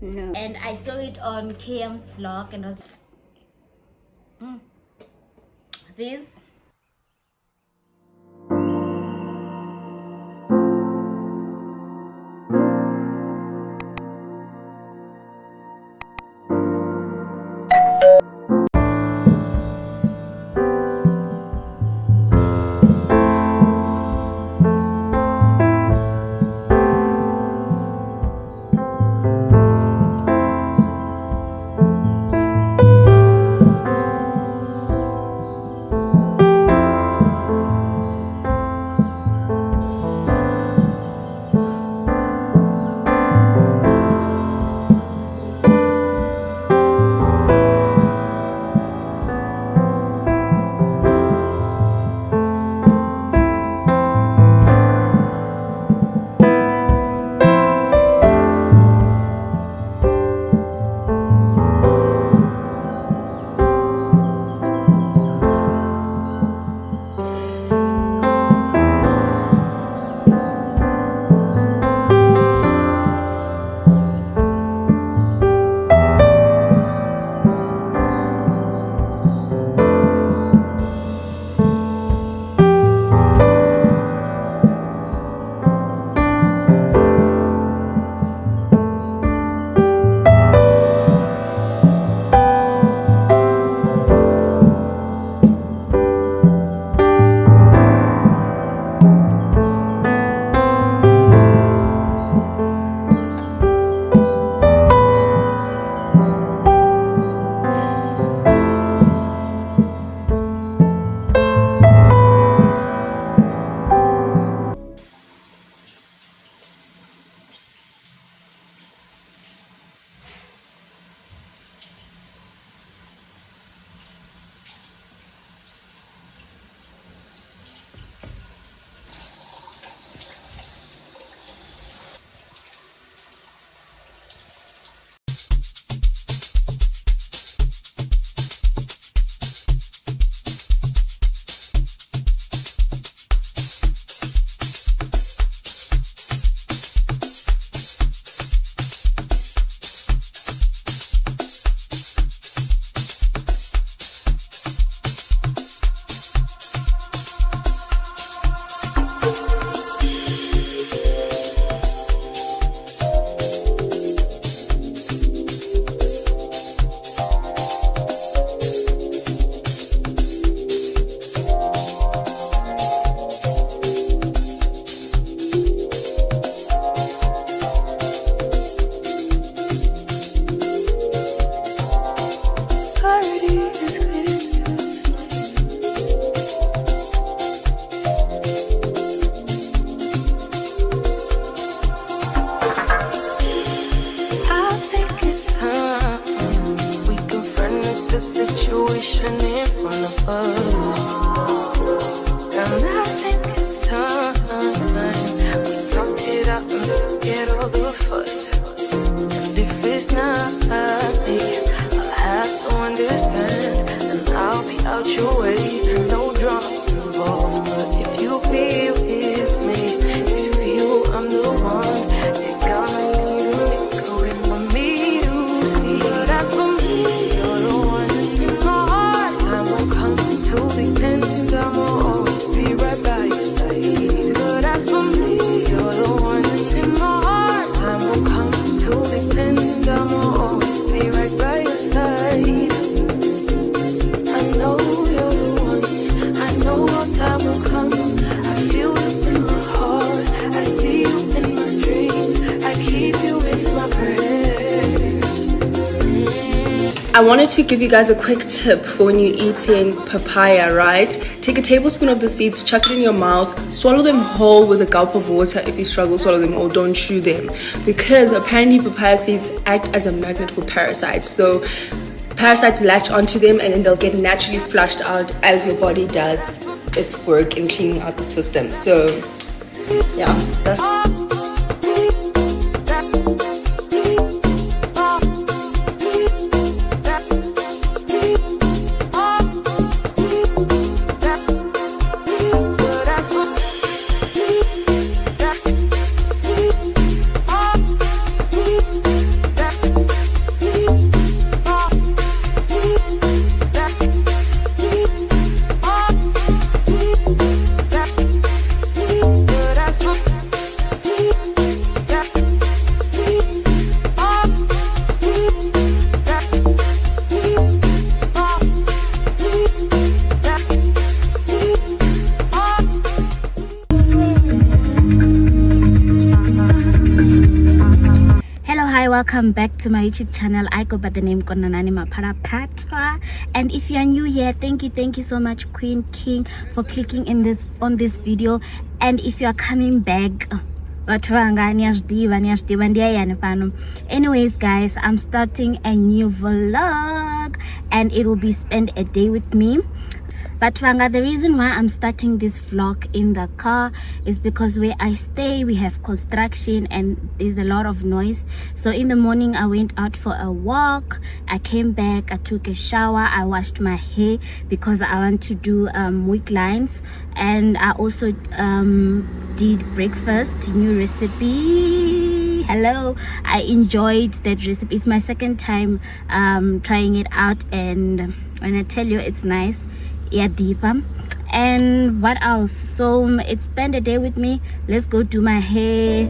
No. And I saw it on KM's vlog and I was this. I wanted to give you guys a quick tip for when you're eating papaya, right? Take a tablespoon of the seeds, chuck it in your mouth, swallow them whole with a gulp of water if you struggle to swallow them, or don't chew them. Because apparently papaya seeds act as a magnet for parasites. So parasites latch onto them and then they'll get naturally flushed out as your body does its work in cleaning out the system. So yeah, that's... hi, welcome back to my YouTube channel. I go by the name Konanani Maparapatwa, and if you are new here, thank you so much, Queen King, for clicking on this video. And if you are coming back, anyways guys, I'm starting a new vlog and it will be spend a day with me. But the reason why I'm starting this vlog in the car is because where I stay we have construction and there's a lot of noise. So in the morning I went out for a walk, I came back, I took a shower, I washed my hair because I want to do wig lines, and I also did breakfast, new recipe. Hello, I enjoyed that recipe. It's my second time trying it out, and when I tell you it's nice. Yeah, deeper. And what else? So it's spend a day with me. Let's go do my hair.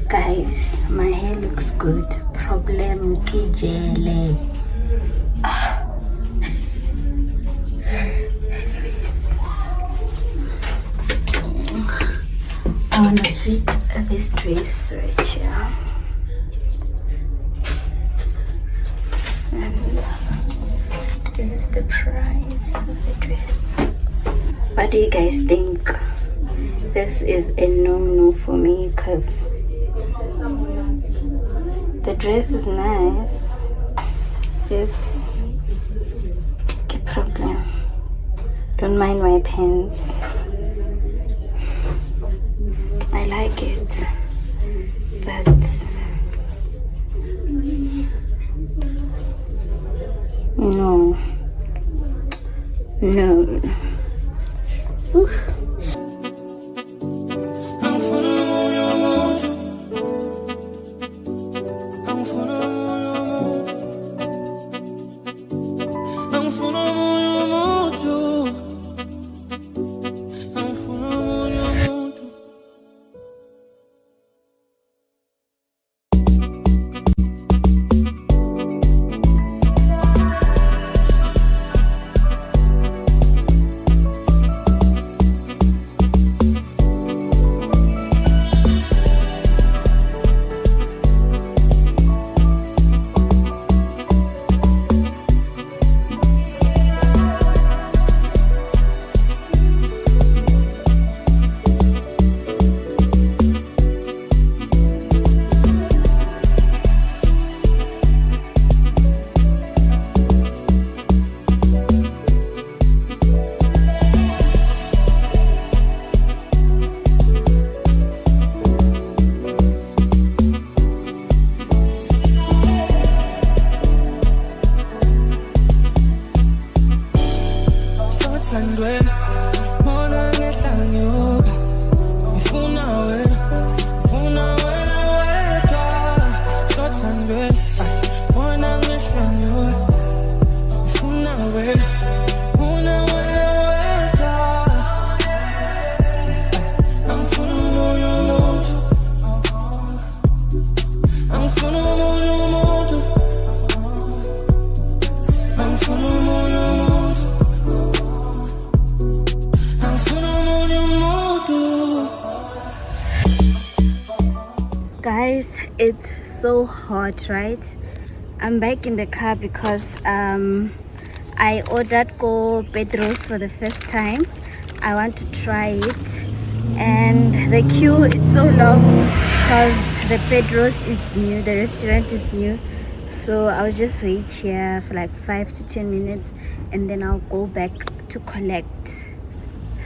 Guys, my hair looks good. Problem kijele. I want to fit this dress right here. And this is the price of the dress. What do you guys think? This is a no for me because the dress is nice. This problem. Don't mind my pants. I like it, but no. Oof. Guys, it's so hot, right? I'm back in the car because I ordered go Pedro's for the first time. I want to try it, and the queue is so long because the Pedro's is new, the restaurant is new. So I'll just wait here for like 5 to 10 minutes and then I'll go back to collect.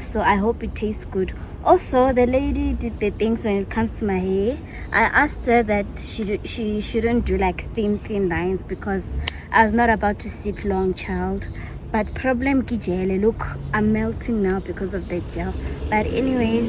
So I hope it tastes good. Also, the lady did the things when it comes to my hair. I asked her that she shouldn't do like thin lines because I was not about to sit long, child. But problem ki gel, look, I'm melting now because of the gel. But anyways,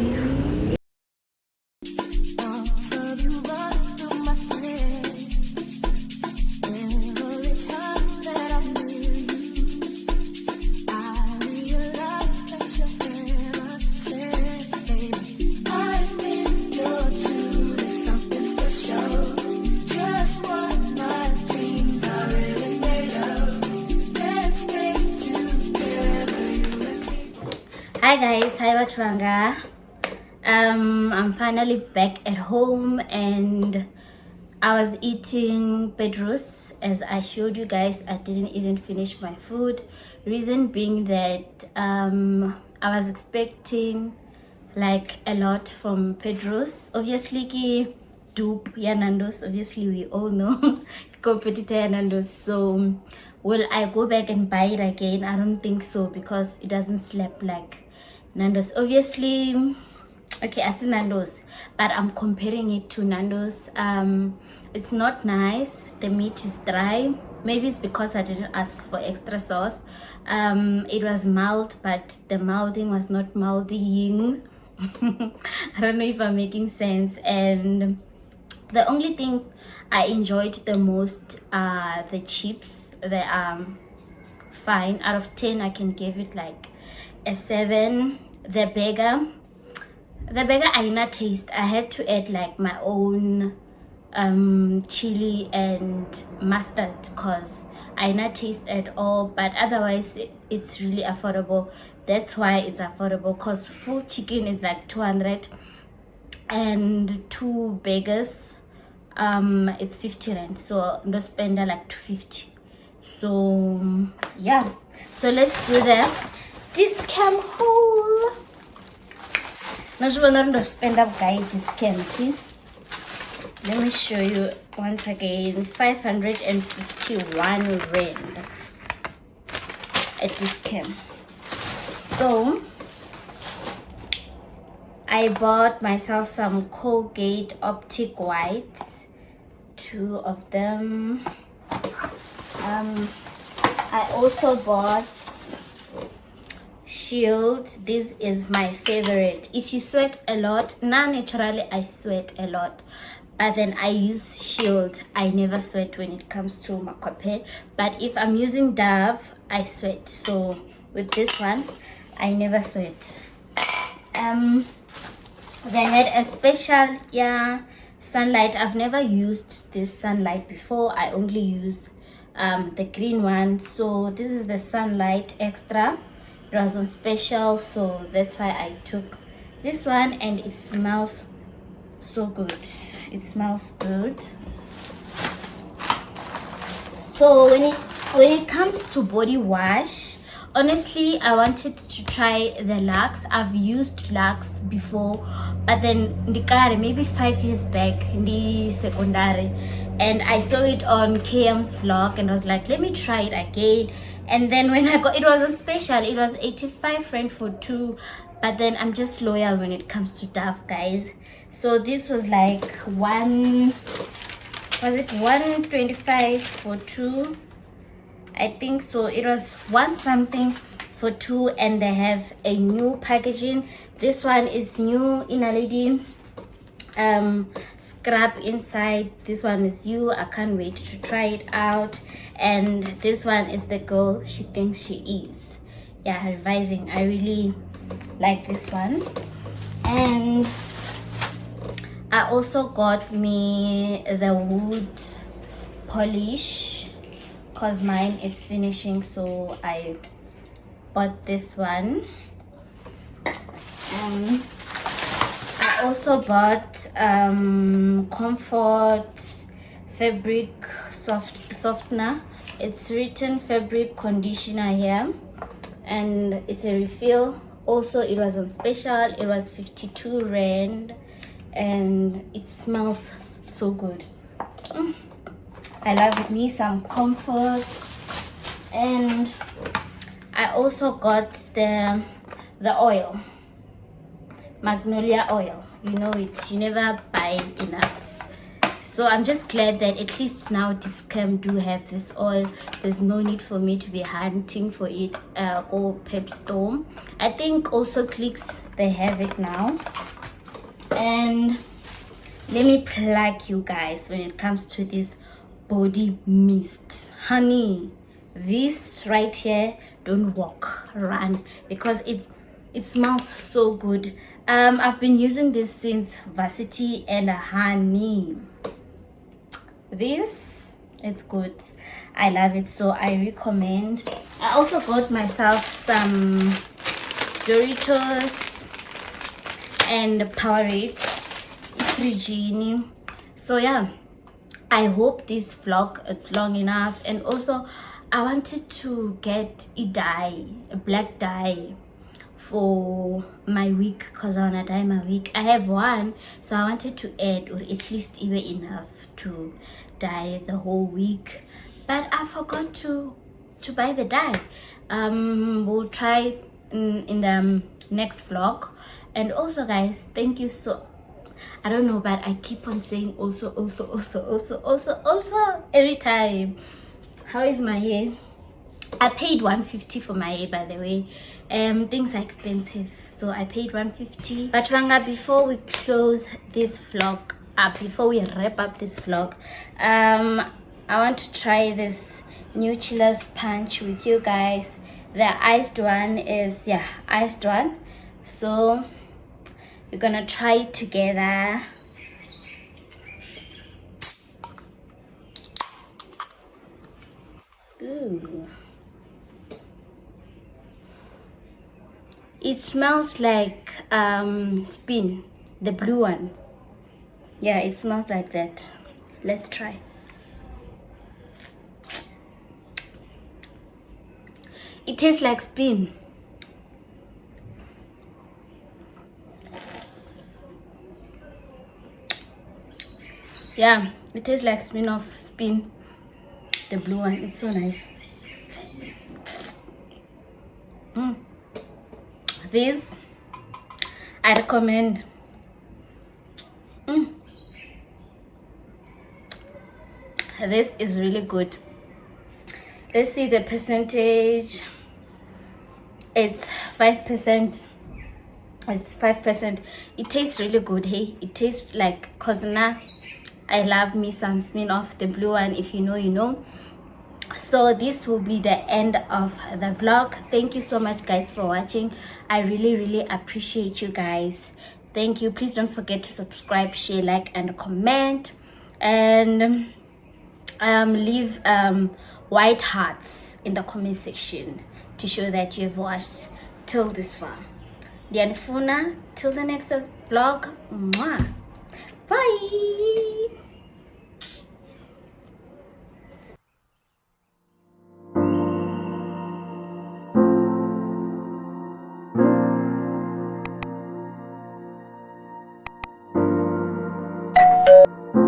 hi guys, hi Wachwanga. I'm finally back at home and I was eating Pedro's. As I showed you guys, I didn't even finish my food. Reason being that I was expecting like a lot from Pedro's. Obviously ki dupe ya Nando's, obviously we all know competitor ya Nando's. So will I go back and buy it again? I don't think so because it doesn't slap like Nando's. Obviously, okay, I see Nando's, but I'm comparing it to Nando's. It's not nice. The meat is dry. Maybe it's because I didn't ask for extra sauce. It was mild, but the moulding was not moulding. I don't know if I'm making sense. And the only thing I enjoyed the most are the chips. They are fine. Out of 10, I can give it like a 7. The burger I not taste. I had to add like my own chili and mustard because I not taste at all, but otherwise it's really affordable. That's why it's affordable, because full chicken is like 200 and 2 burgers it's 50 rand, so no spend like 250. So yeah, so let's do the discount haul. Not sure not spend up guys discount. Let me show you once again. 551 rand at discount. So I bought myself some Colgate Optic White, 2 of them. I also bought Shield. This is my favorite. If you sweat a lot, naturally I sweat a lot, but then I use Shield. I never sweat when it comes to makeup, but if I'm using Dove, I sweat. So with this one, I never sweat. They had a special sunlight. I've never used this sunlight before. I only use the green one. So this is the sunlight extra. It was on special, so that's why I took this one, and it smells so good. It smells good. So when it comes to body wash, honestly I wanted to try the Lux. I've used Lux before, but then maybe 5 years back in the secondary, and I saw it on KM's vlog and I was like, let me try it again. And then when I got it, was on special. It was 85 rand for 2, but then I'm just loyal when it comes to Dove, guys. So this was like 125 for 2? I think so. It was 1 something for 2, and they have a new packaging. This one is new in a lady scrub inside. This one is you. I can't wait to try it out. And this one is the girl she thinks she is. Yeah, reviving. I really like this one. And I also got me the wood polish because mine is finishing, so I bought this one. I also bought Comfort fabric softener. It's written fabric conditioner here, and it's a refill. Also, it was on special. It was 52 rand, and it smells so good. I love me some comfort. And I also got the oil, magnolia oil. You know it, you never buy enough. So I'm just glad that at least now Discam do have this oil. There's no need for me to be hunting for it or Pep Store. I think also Clicks, they have it now. And let me plug you guys when it comes to this body mist. Honey, this right here, don't walk, run, because it smells so good. I've been using this since varsity, and honey, this, it's good. I love it, so I recommend. I also got myself some Doritos and Powerade 3 So yeah, I hope this vlog it's long enough. And also I wanted to get a black dye for my wig, because I want to dye my wig. I have one, so I wanted to add, or at least even enough to dye the whole wig, but I forgot to buy the dye. We'll try in the next vlog. And also guys, thank you so, I don't know, but I keep on saying also every time. How is my hair? I paid 150 for my hair, by the way. Things are expensive, so I paid 150. But Wanga, before we close this vlog up, before we wrap up this vlog, I want to try this new chillers punch with you guys. The iced one is, yeah, iced one. So we're gonna try it together. Ooh. It smells like Spin, the blue one. Yeah, it smells like that. Let's try. It tastes like Spin. Yeah, it tastes like Spin, the blue one. It's so nice. This I recommend. This is really good. Let's see the percentage. It's 5%. It's 5%. It tastes really good. Hey, it tastes like Kozna. I love me some Smirnoff, the blue one. If you know, you know. So this will be the end of the vlog. Thank you so much guys for watching. I really appreciate you guys. Thank you. Please don't forget to subscribe, share, like, and comment, and leave white hearts in the comment section to show that you've watched till this far. Dianfuna, till the next vlog. Mwah. Bye.